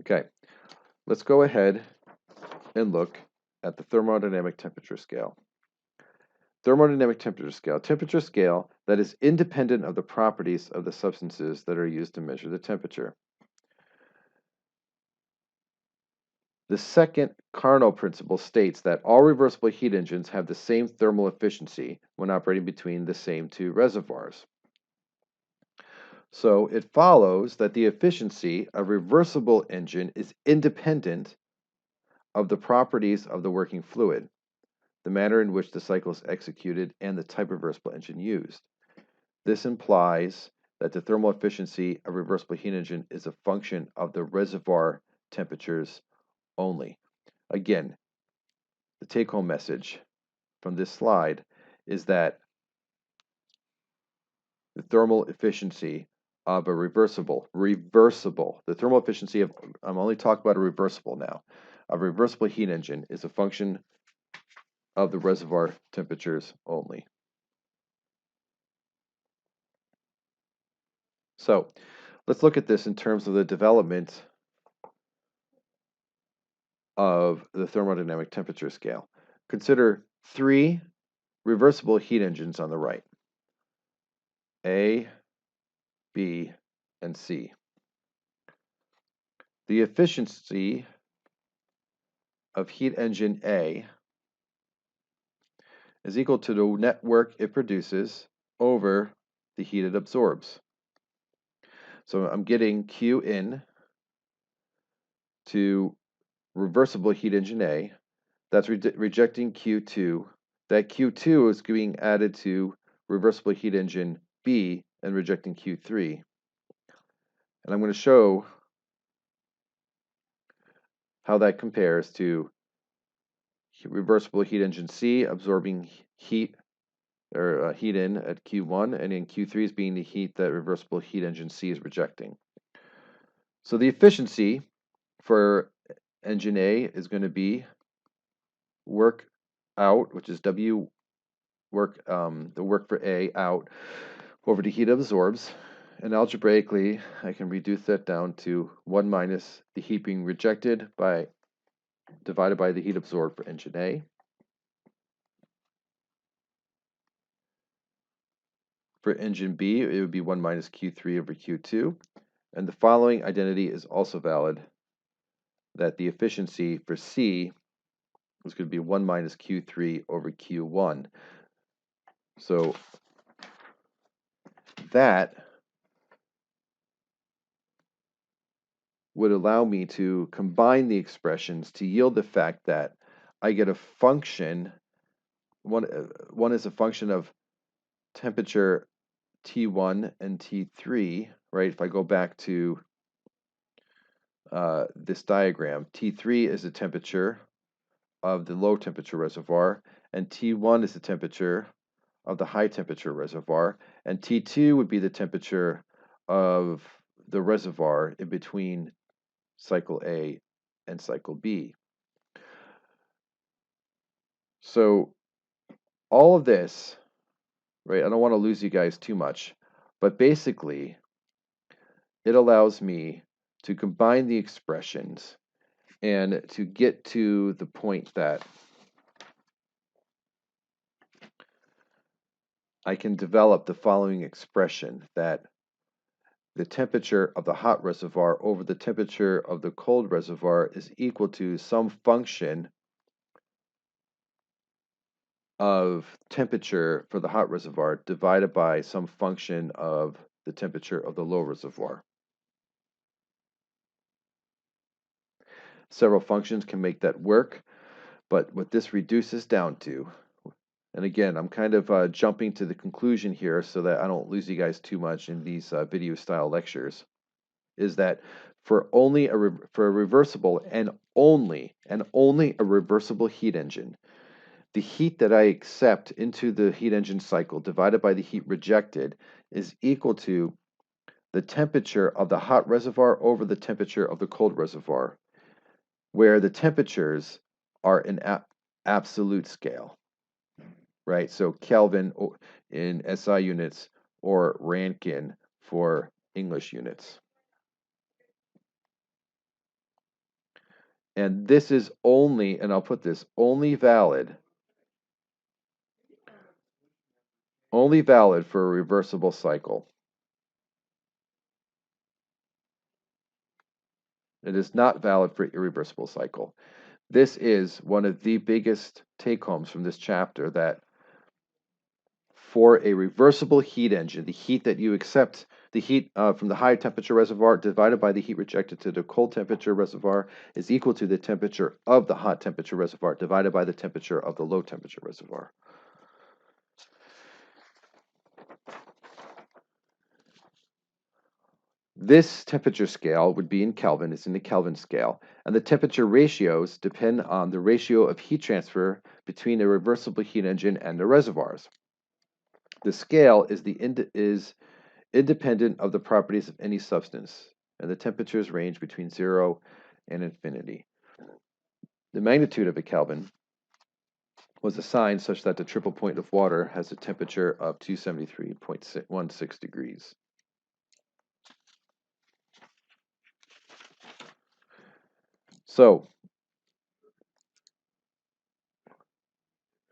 Okay, let's go ahead and look at the thermodynamic temperature scale. Thermodynamic temperature scale that is independent of the properties of the substances that are used to measure the temperature. The second Carnot principle states that all reversible heat engines have the same thermal efficiency when operating between the same two reservoirs. So it follows that the efficiency of a reversible engine is independent of the properties of the working fluid, the manner in which the cycle is executed, and the type of reversible engine used. This implies that the thermal efficiency of a reversible heat engine is a function of the reservoir temperatures only. Again, the take-home message from this slide is that the thermal efficiency of a reversible, the thermal efficiency of, I'm only talking about a reversible now, a reversible heat engine is a function of the reservoir temperatures only. So let's look at this in terms of the development of the thermodynamic temperature scale. Consider three reversible heat engines on the right, A, B, and C. The efficiency of heat engine A is equal to the net work it produces over the heat it absorbs. So I'm getting Q in to reversible heat engine A. That's rejecting Q2. That Q2 is being added to reversible heat engine B and rejecting Q3. And I'm going to show how that compares to reversible heat engine C absorbing heat or heat in at Q1, and in Q3 is being the heat that reversible heat engine C is rejecting. So the efficiency for engine A is going to be work out, which is W work, the work for A out over the heat it absorbs. And algebraically, I can reduce that down to 1 minus the heat being rejected divided by the heat absorbed for engine A. For engine B, it would be 1 minus Q3 over Q2. And the following identity is also valid, that the efficiency for C is going to be 1 minus Q3 over Q1. So that would allow me to combine the expressions to yield the fact that I get a function, one is a function of temperature T1 and T3, right? If I go back to this diagram, T3 is the temperature of the low temperature reservoir, and T1 is the temperature of the high temperature reservoir, and T2 would be the temperature of the reservoir in between cycle A and cycle B. So all of this, right, I don't want to lose you guys too much, but basically it allows me to combine the expressions and to get to the point that I can develop the following expression, that the temperature of the hot reservoir over the temperature of the cold reservoir is equal to some function of temperature for the hot reservoir divided by some function of the temperature of the low reservoir. Several functions can make that work, but what this reduces down to, and again, I'm kind of jumping to the conclusion here so that I don't lose you guys too much in these video style lectures, is that for a reversible and only a reversible heat engine, the heat that I accept into the heat engine cycle divided by the heat rejected is equal to the temperature of the hot reservoir over the temperature of the cold reservoir, where the temperatures are an absolute scale, right? So Kelvin in SI units or Rankine for English units. And this is only, and I'll put this, only valid for a reversible cycle. It is not valid for irreversible cycle. This is one of the biggest take-homes from this chapter, that for a reversible heat engine, the heat that you accept, the heat from the high temperature reservoir divided by the heat rejected to the cold temperature reservoir is equal to the temperature of the hot temperature reservoir divided by the temperature of the low temperature reservoir. This temperature scale would be in Kelvin, it's in the Kelvin scale, and the temperature ratios depend on the ratio of heat transfer between a reversible heat engine and the reservoirs. The scale is independent of the properties of any substance, and the temperatures range between 0 and infinity. The magnitude of a Kelvin was assigned such that the triple point of water has a temperature of 273.16 degrees. So,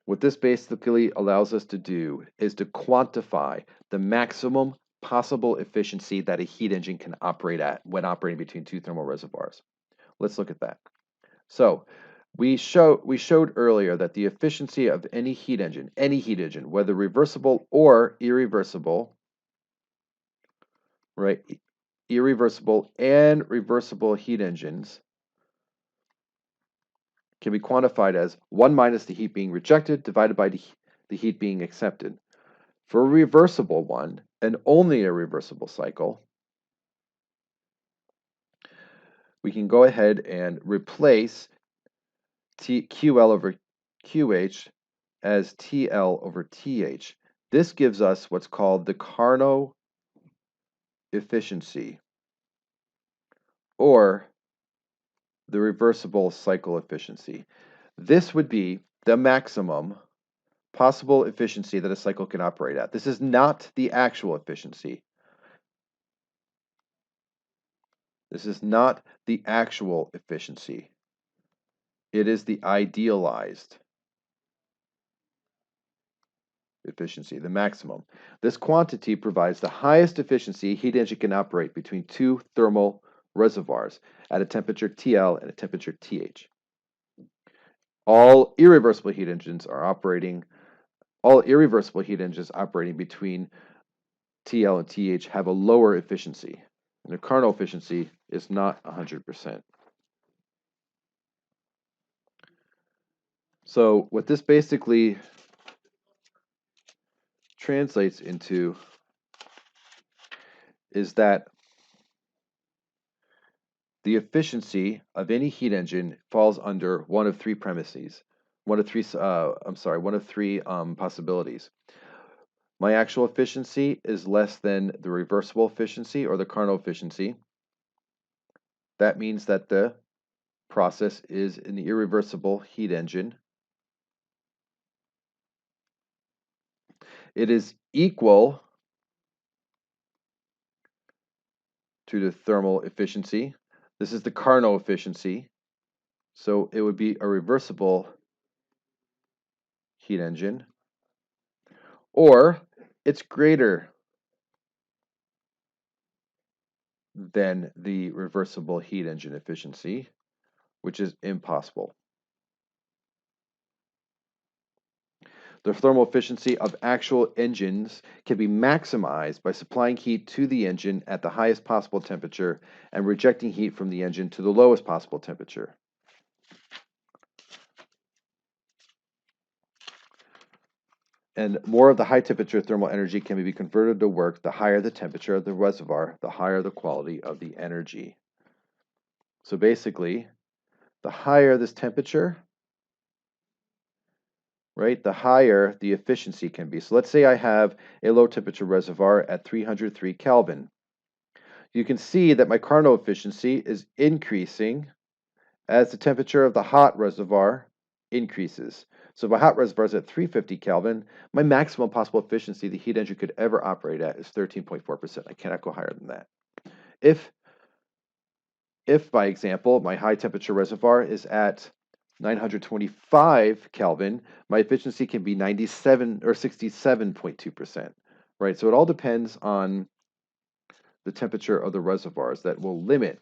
what this basically allows us to do is to quantify the maximum possible efficiency that a heat engine can operate at when operating between two thermal reservoirs. Let's look at that. So, we showed earlier that the efficiency of any heat engine, whether reversible or irreversible, right? Irreversible and reversible heat engines can be quantified as 1 minus the heat being rejected divided by the heat being accepted. For a reversible one, and only a reversible cycle, we can go ahead and replace QL over QH as TL over TH. This gives us what's called the Carnot efficiency, or the reversible cycle efficiency. This would be the maximum possible efficiency that a cycle can operate at. This is not the actual efficiency. This is not the actual efficiency. It is the idealized efficiency, the maximum. This quantity provides the highest efficiency a heat engine can operate between two thermal reservoirs at a temperature TL and a temperature TH. All irreversible heat engines operating between TL and TH have a lower efficiency, and the Carnot efficiency is not 100%. So what this basically translates into is that the efficiency of any heat engine falls under one of three premises, one of three possibilities. My actual efficiency is less than the reversible efficiency or the Carnot efficiency. That means that the process is an irreversible heat engine. It is equal to the thermal efficiency. This is the Carnot efficiency. So it would be a reversible heat engine. Or it's greater than the reversible heat engine efficiency, which is impossible. The thermal efficiency of actual engines can be maximized by supplying heat to the engine at the highest possible temperature and rejecting heat from the engine to the lowest possible temperature. And more of the high temperature thermal energy can be converted to work the higher the temperature of the reservoir, the higher the quality of the energy. So basically, the higher this temperature, right, the higher the efficiency can be. So let's say I have a low temperature reservoir at 303 Kelvin. You can see that my Carnot efficiency is increasing as the temperature of the hot reservoir increases. So if my hot reservoir is at 350 Kelvin, my maximum possible efficiency the heat engine could ever operate at is 13.4%. I cannot go higher than that. If If, by example, my high temperature reservoir is at 925 Kelvin, my efficiency can be 97 or 67.2%, right? So it all depends on the temperature of the reservoirs that will limit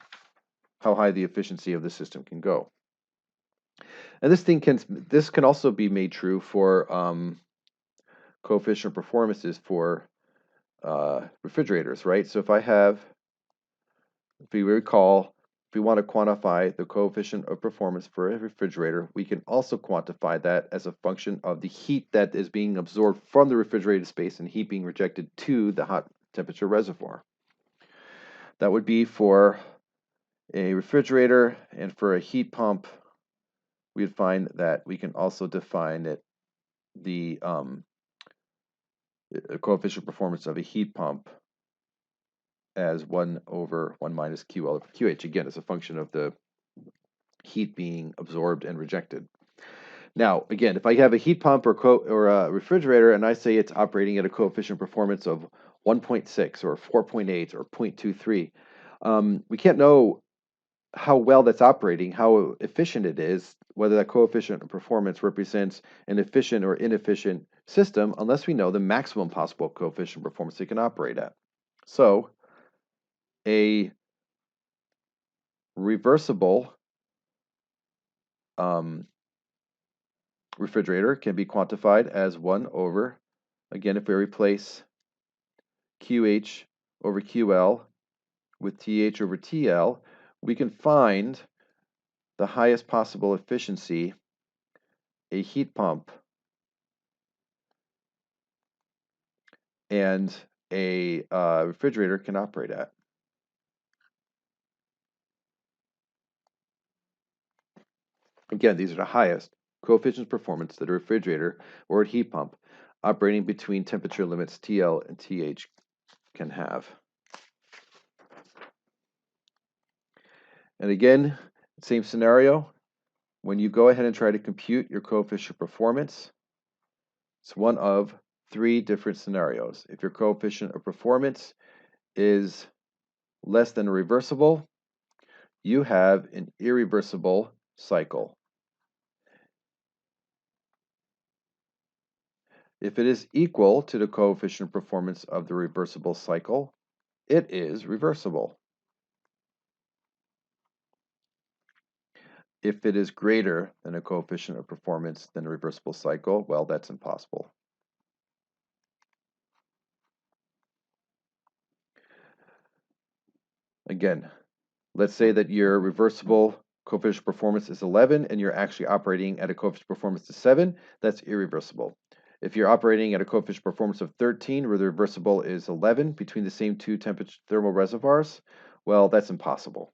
how high the efficiency of the system can go. And this can also be made true for coefficient performances for refrigerators, right? So if we recall, if we want to quantify the coefficient of performance for a refrigerator, we can also quantify that as a function of the heat that is being absorbed from the refrigerated space and heat being rejected to the hot temperature reservoir. That would be for a refrigerator, and for a heat pump, we'd find that we can also define the coefficient performance of a heat pump as 1 over 1 minus QL over QH. Again, as a function of the heat being absorbed and rejected. Now, again, if I have a heat pump or a refrigerator and I say it's operating at a coefficient performance of 1.6 or 4.8 or 0.23, we can't know how well that's operating, how efficient it is, whether that coefficient of performance represents an efficient or inefficient system, unless we know the maximum possible coefficient of performance it can operate at. So, a reversible refrigerator can be quantified as 1 over, again, if we replace QH over QL with TH over TL, we can find the highest possible efficiency a heat pump and a refrigerator can operate at. Again, these are the highest coefficients of performance that a refrigerator or a heat pump operating between temperature limits TL and TH can have. And again, same scenario. When you go ahead and try to compute your coefficient of performance, it's one of 3 different scenarios. If your coefficient of performance is less than reversible, you have an irreversible cycle. If it is equal to the coefficient of performance of the reversible cycle, it is reversible. If it is greater than a coefficient of performance than a reversible cycle, well, that's impossible. Again, let's say that your reversible coefficient of performance is 11 and you're actually operating at a coefficient of performance of 7, that's irreversible. If you're operating at a coefficient of performance of 13 where the reversible is 11 between the same 2 thermal reservoirs, well, that's impossible.